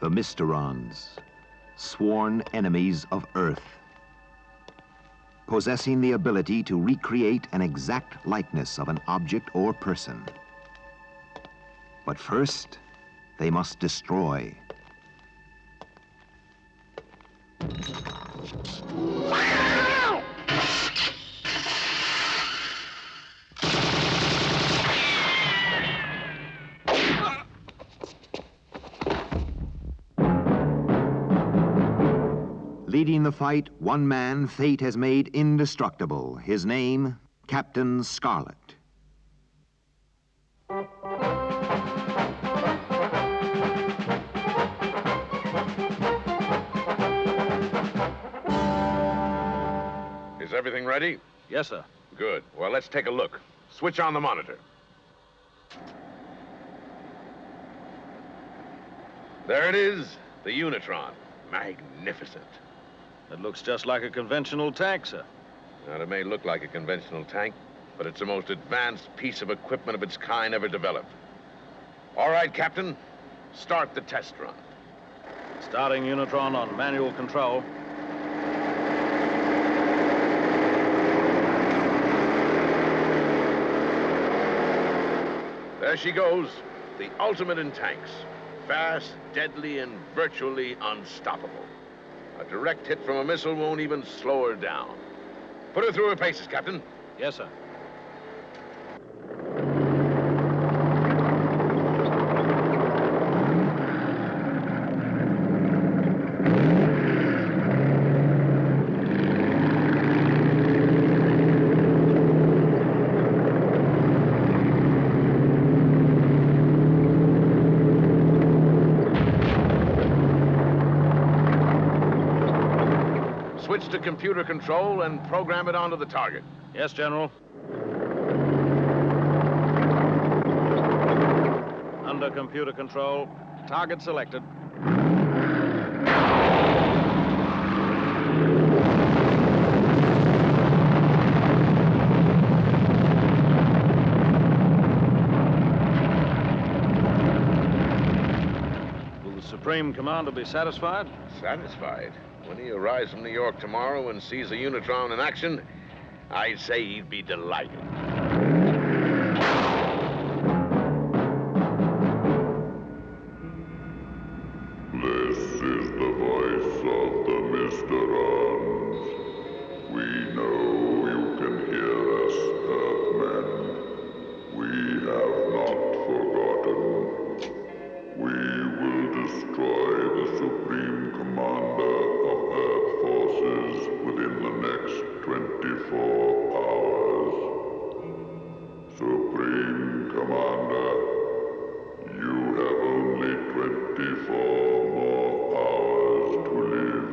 The Mysterons, sworn enemies of Earth, possessing the ability to recreate an exact likeness of an object or person. But first, they must destroy. Leading the fight, one man fate has made indestructible. His name, Captain Scarlet. Is everything ready? Yes, sir. Good. Well, let's take a look. Switch on the monitor. There it is, the Unitron. Magnificent. It looks just like a conventional tank, sir. Now, it may look like a conventional tank, but it's the most advanced piece of equipment of its kind ever developed. All right, Captain, start the test run. Starting Unitron on manual control. There she goes, the ultimate in tanks. Fast, deadly, and virtually unstoppable. A direct hit from a missile won't even slow her down. Put her through her paces, Captain. Yes, sir. Switch to computer control and program it onto the target. Yes, General. Under computer control, target selected. Will the Supreme Commander be satisfied? Satisfied? When he arrives from New York tomorrow and sees a Unitron in action, I'd say he'd be delighted. This is the voice of the Mysterons. We know you can hear us, Earthmen. We have not forgotten. We will destroy the Supreme Commander of Earth forces within the next 24 hours. Supreme Commander, you have only 24 more hours to live.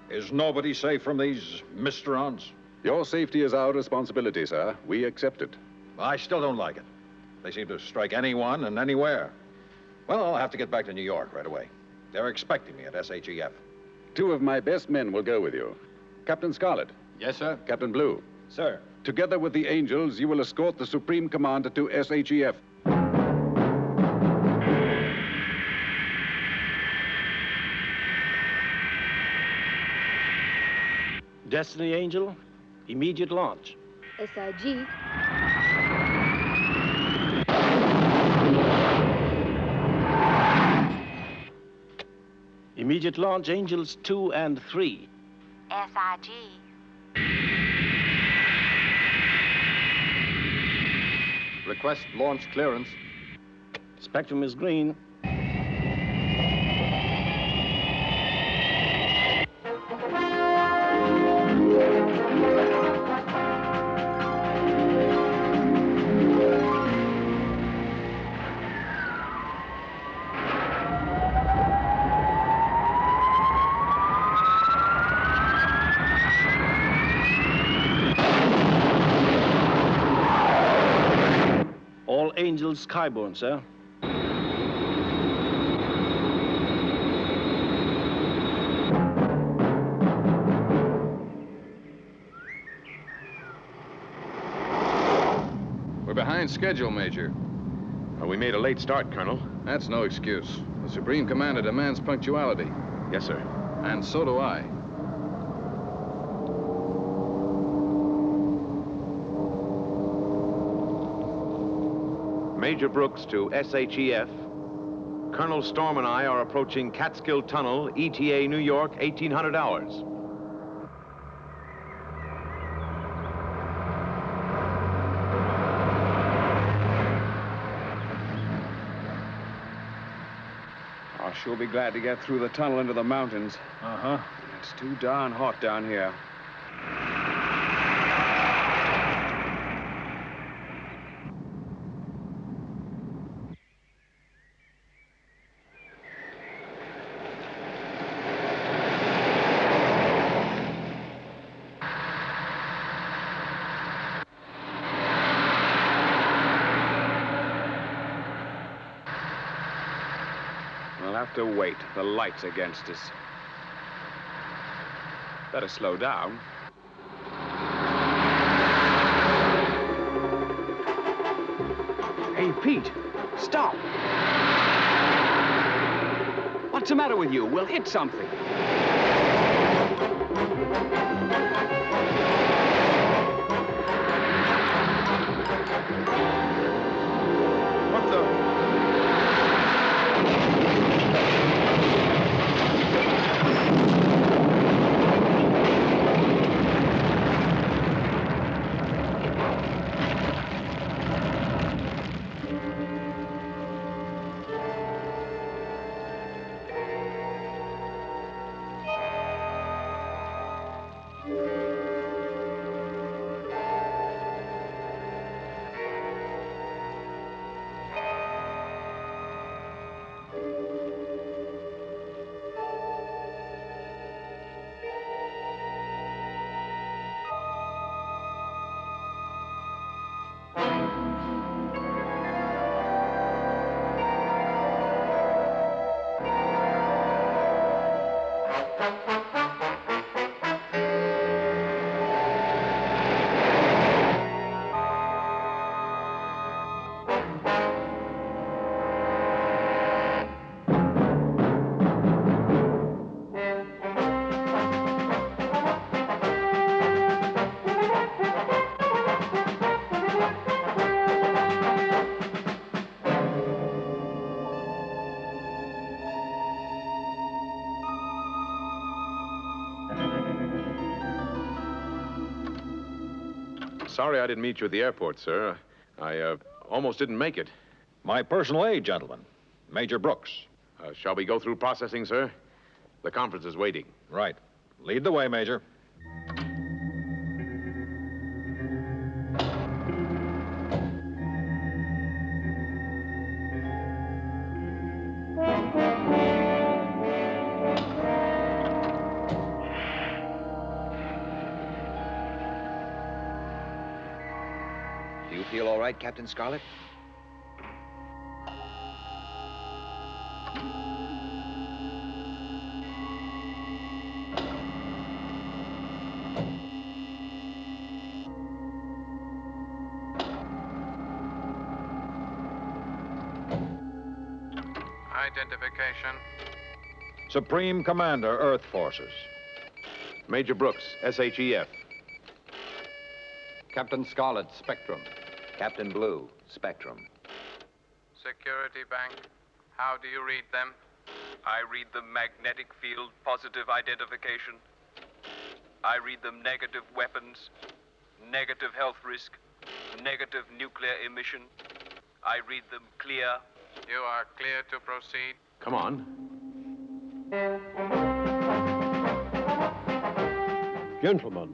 Is nobody safe from these Mysterons? Your safety is our responsibility, sir. We accept it. I still don't like it. They seem to strike anyone and anywhere. Well, I'll have to get back to New York right away. They're expecting me at SHEF. 2 of my best men will go with you. Captain Scarlet. Yes, sir. Captain Blue. Sir. Together with the Angels, you will escort the Supreme Commander to SHEF. Destiny Angel, immediate launch. SIG. Immediate launch, Angels 2 and 3. SIG. Request launch clearance. Spectrum is green. Angel Skyborne, sir. We're behind schedule, Major. Well, we made a late start, Colonel. That's no excuse. The Supreme Commander demands punctuality. Yes, sir. And so do I. Major Brooks to SHEF. Colonel Storm and I are approaching Catskill Tunnel, ETA, New York, 1800 hours. I'll sure be glad to get through the tunnel into the mountains. Uh-huh. It's too darn hot down here. We'll have to wait. The light's against us. Better slow down. Hey, Pete, stop. What's the matter with you? We'll hit something. What the? Sorry I didn't meet you at the airport, sir. I almost didn't make it. My personal aide, gentlemen. Major Brooks. Shall we go through processing, sir? The conference is waiting. Right. Lead the way, Major. Do you feel all right, Captain Scarlet? Identification. Supreme Commander, Earth Forces. Major Brooks, SHEF. Captain Scarlet, Spectrum. Captain Blue, Spectrum. Security Bank. How do you read them? I read them magnetic field, positive identification. I read them negative weapons, negative health risk, negative nuclear emission. I read them clear. You are clear to proceed. Come on. Gentlemen,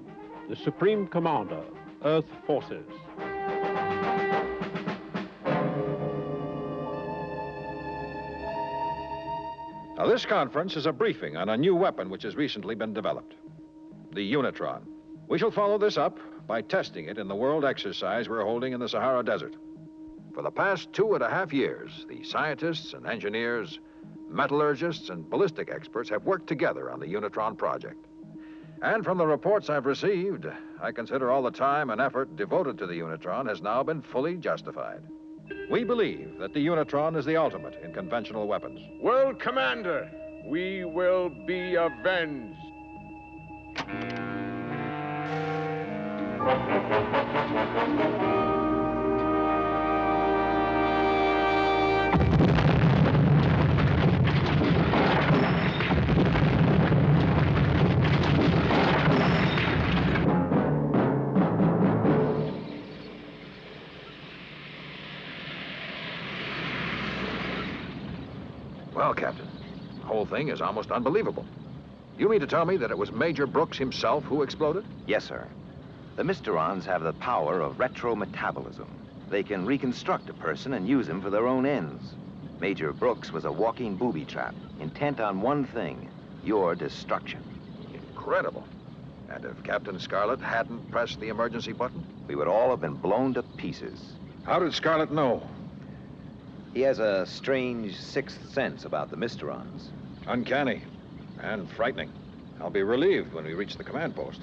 the Supreme Commander, Earth Forces. Now, this conference is a briefing on a new weapon which has recently been developed, the Unitron. We shall follow this up by testing it in the world exercise we're holding in the Sahara Desert. For the past 2.5 years, the scientists and engineers, metallurgists, and ballistic experts have worked together on the Unitron project. And from the reports I've received, I consider all the time and effort devoted to the Unitron has now been fully justified. We believe that the Unitron is the ultimate in conventional weapons. World Commander, we will be avenged. Well, Captain, the whole thing is almost unbelievable. You mean to tell me that it was Major Brooks himself who exploded? Yes, sir. The Mysterons have the power of retro-metabolism. They can reconstruct a person and use him for their own ends. Major Brooks was a walking booby trap, intent on one thing, your destruction. Incredible. And if Captain Scarlet hadn't pressed the emergency button? We would all have been blown to pieces. How did Scarlet know? He has a strange sixth sense about the Mysterons. Uncanny and frightening. I'll be relieved when we reach the command post.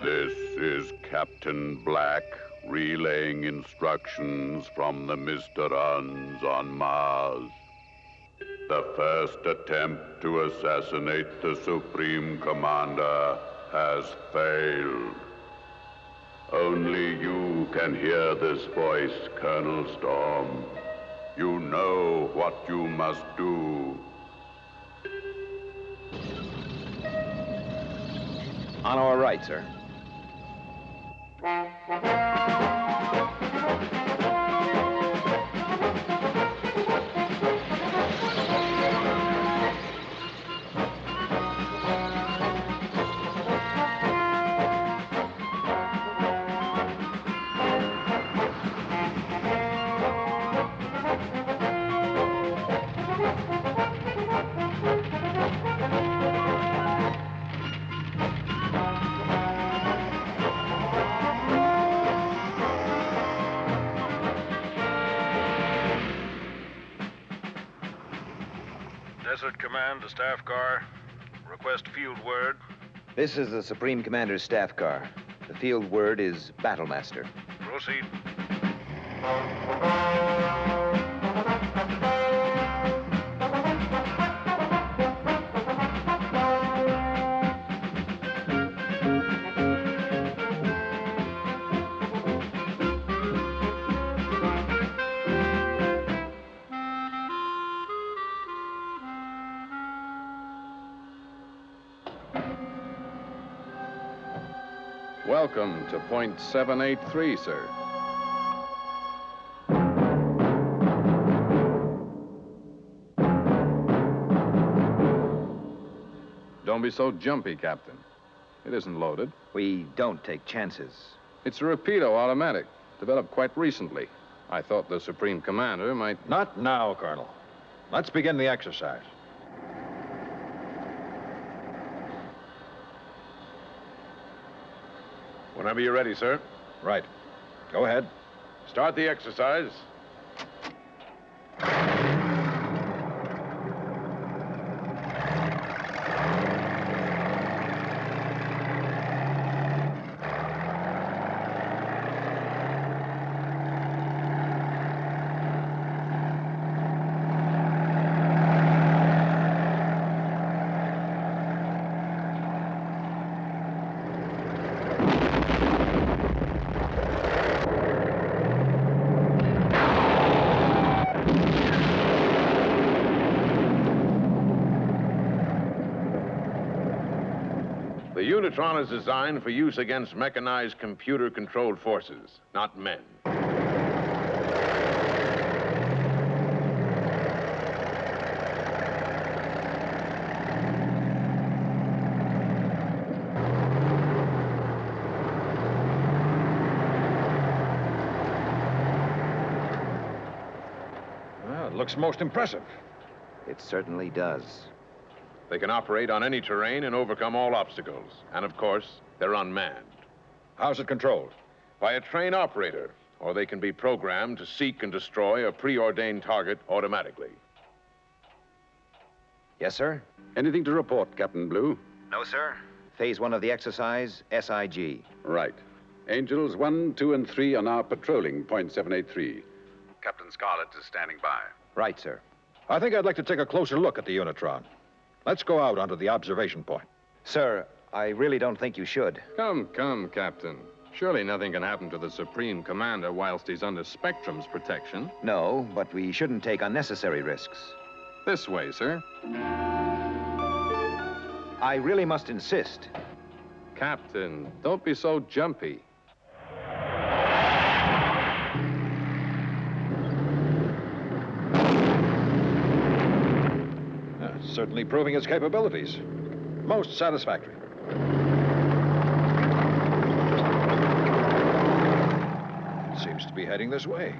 This is Captain Black relaying instructions from the Mysterons on Mars. The first attempt to assassinate the Supreme Commander has failed. Only you can hear this voice, Colonel Storm. You know what you must do. On our right, sir. Desert Command to staff car. Request field word. This is the Supreme Commander's staff car. The field word is Battlemaster. Proceed. Welcome to point 783, sir. Don't be so jumpy, Captain. It isn't loaded. We don't take chances. It's a Rapido automatic, developed quite recently. I thought the Supreme Commander might... Not now, Colonel. Let's begin the exercise. Whenever you're ready, sir. Right. Go ahead. Start the exercise. The Unitron is designed for use against mechanized computer-controlled forces, not men. Well, it looks most impressive. It certainly does. They can operate on any terrain and overcome all obstacles. And of course, they're unmanned. How's it controlled? By a trained operator, or they can be programmed to seek and destroy a preordained target automatically. Yes, sir? Anything to report, Captain Blue? No, sir. Phase 1 of the exercise, SIG. Right. Angels 1, 2, and 3 are now patrolling point 783. Captain Scarlet is standing by. Right, sir. I think I'd like to take a closer look at the Unitron. Let's go out onto the observation point. Sir, I really don't think you should. Come, Captain. Surely nothing can happen to the Supreme Commander whilst he's under Spectrum's protection. No, but we shouldn't take unnecessary risks. This way, sir. I really must insist. Captain, don't be so jumpy. Certainly proving its capabilities. Most satisfactory. Seems to be heading this way.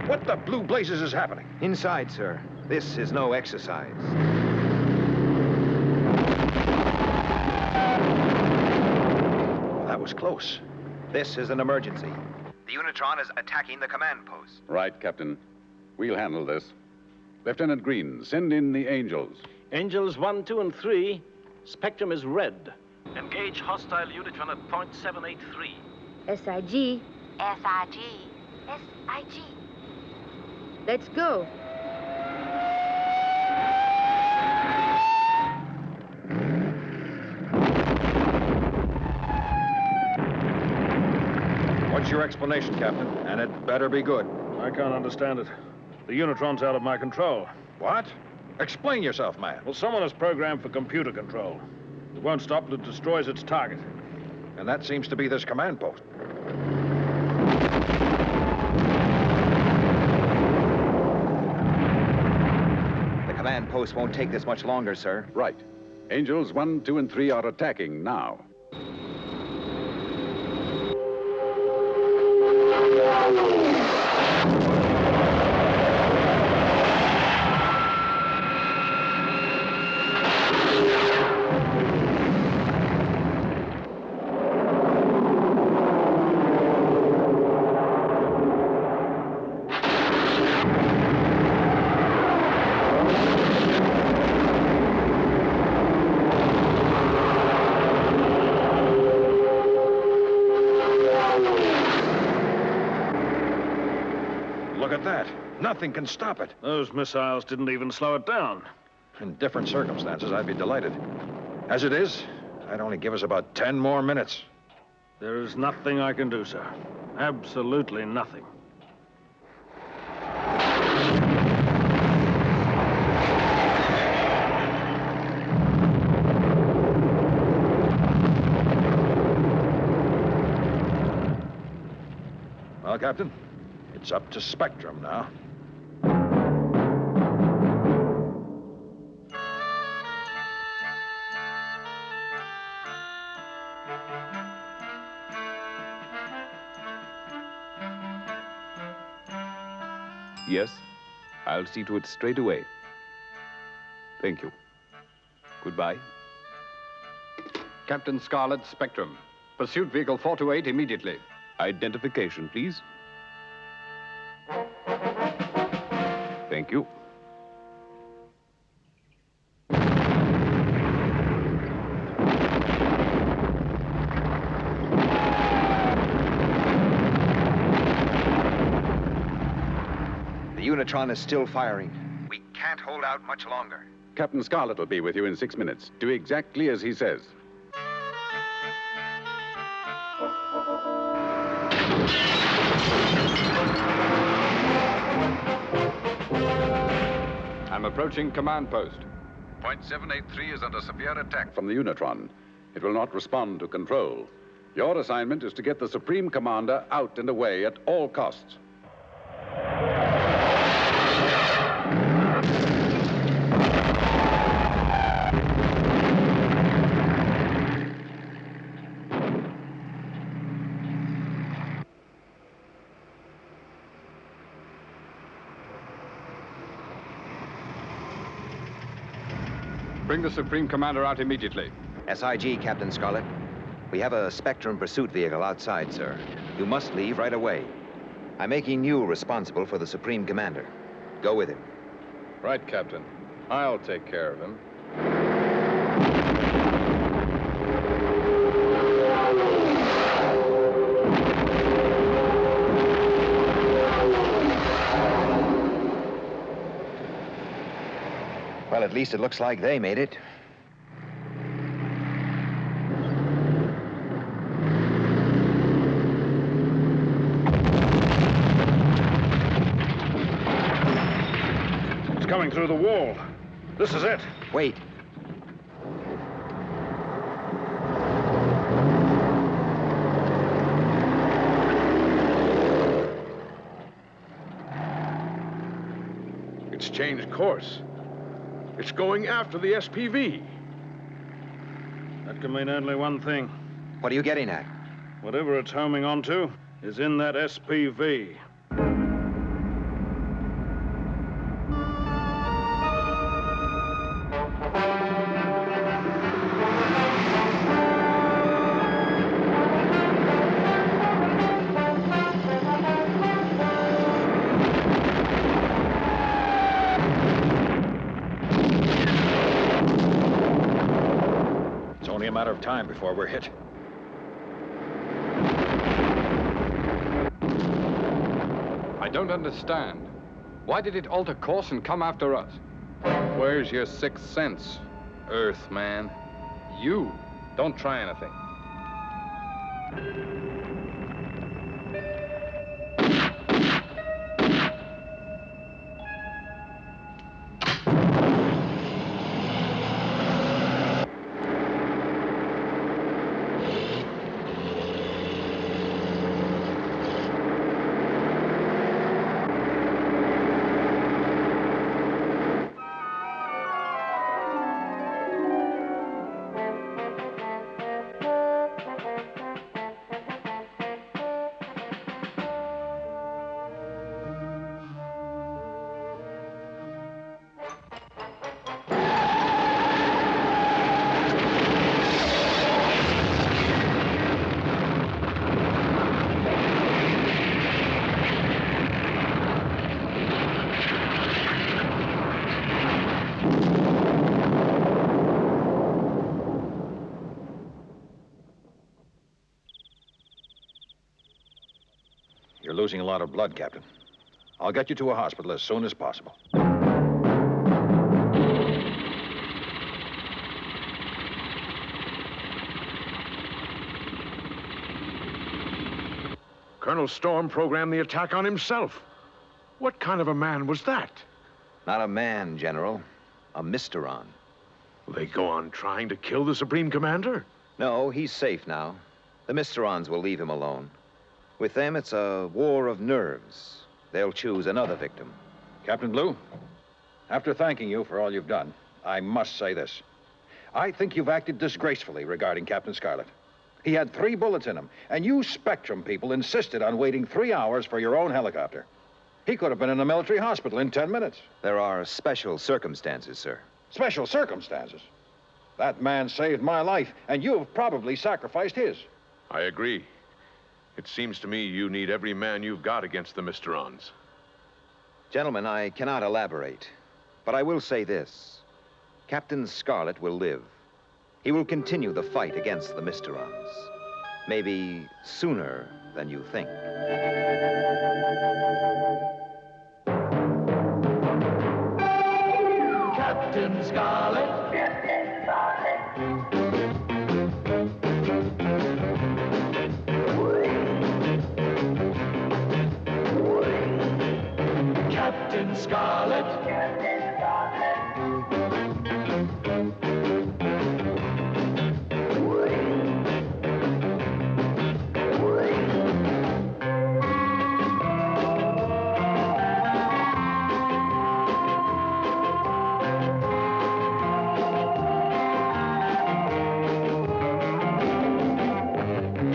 What the blue blazes is happening? Inside, sir. This is no exercise. That was close. This is an emergency. The Unitron is attacking the command post. Right, Captain. We'll handle this. Lieutenant Green, send in the Angels. Angels 1, 2, and 3. Spectrum is red. Engage hostile Unitron at point 783. SIG. SIG. SIG. Let's go. What's your explanation, Captain? And it better be good. I can't understand it. The Unitron's out of my control. What? Explain yourself, man. Well, someone has programmed for computer control. It won't stop till it destroys its target. And that seems to be this command post. The command post won't take this much longer, sir. Right. Angels 1, 2, and 3 are attacking now. Look at that. Nothing can stop it. Those missiles didn't even slow it down. In different circumstances, I'd be delighted. As it is, I'd only give us about 10 more minutes. There is nothing I can do, sir. Absolutely nothing. Well, Captain, it's up to Spectrum now. Yes, I'll see to it straight away. Thank you. Goodbye. Captain Scarlet, Spectrum. Pursuit vehicle 428 immediately. Identification, please. Thank you. The Unitron is still firing. We can't hold out much longer. Captain Scarlet will be with you in 6 minutes. Do exactly as he says. I'm approaching command post. Point 783 is under severe attack from the Unitron. It will not respond to control. Your assignment is to get the Supreme Commander out and away at all costs. Bring the Supreme Commander out immediately. SIG, Captain Scarlet. We have a Spectrum pursuit vehicle outside, sir. You must leave right away. I'm making you responsible for the Supreme Commander. Go with him. Right, Captain. I'll take care of him. Well, at least it looks like they made it. It's coming through the wall. This is it. Wait. It's changed course. It's going after the SPV. That can mean only one thing. What are you getting at? Whatever it's homing onto is in that SPV. Only a matter of time before we're hit. I don't understand. Why did it alter course and come after us? Where's your sixth sense, Earthman? You don't try anything. You're losing a lot of blood, Captain. I'll get you to a hospital as soon as possible. Colonel Storm programmed the attack on himself. What kind of a man was that? Not a man, General. A Mysteron. Will they go on trying to kill the Supreme Commander? No, he's safe now. The Mysterons will leave him alone. With them, it's a war of nerves. They'll choose another victim. Captain Blue, after thanking you for all you've done, I must say this. I think you've acted disgracefully regarding Captain Scarlet. He had 3 bullets in him, and you Spectrum people insisted on waiting 3 hours for your own helicopter. He could have been in a military hospital in 10 minutes. There are special circumstances, sir. Special circumstances? That man saved my life, and you have probably sacrificed his. I agree. It seems to me you need every man you've got against the Mysterons. Gentlemen, I cannot elaborate, but I will say this. Captain Scarlet will live. He will continue the fight against the Mysterons. Maybe sooner than you think. Captain Scarlet. Captain Scarlet.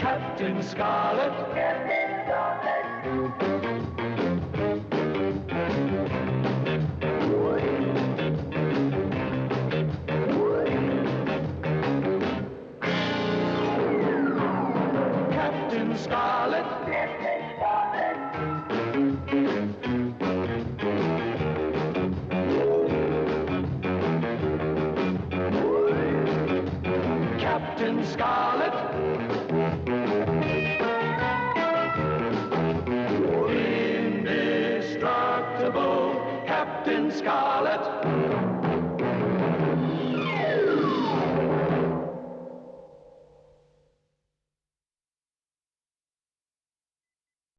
Captain Scarlet. indestructible Captain Scarlet.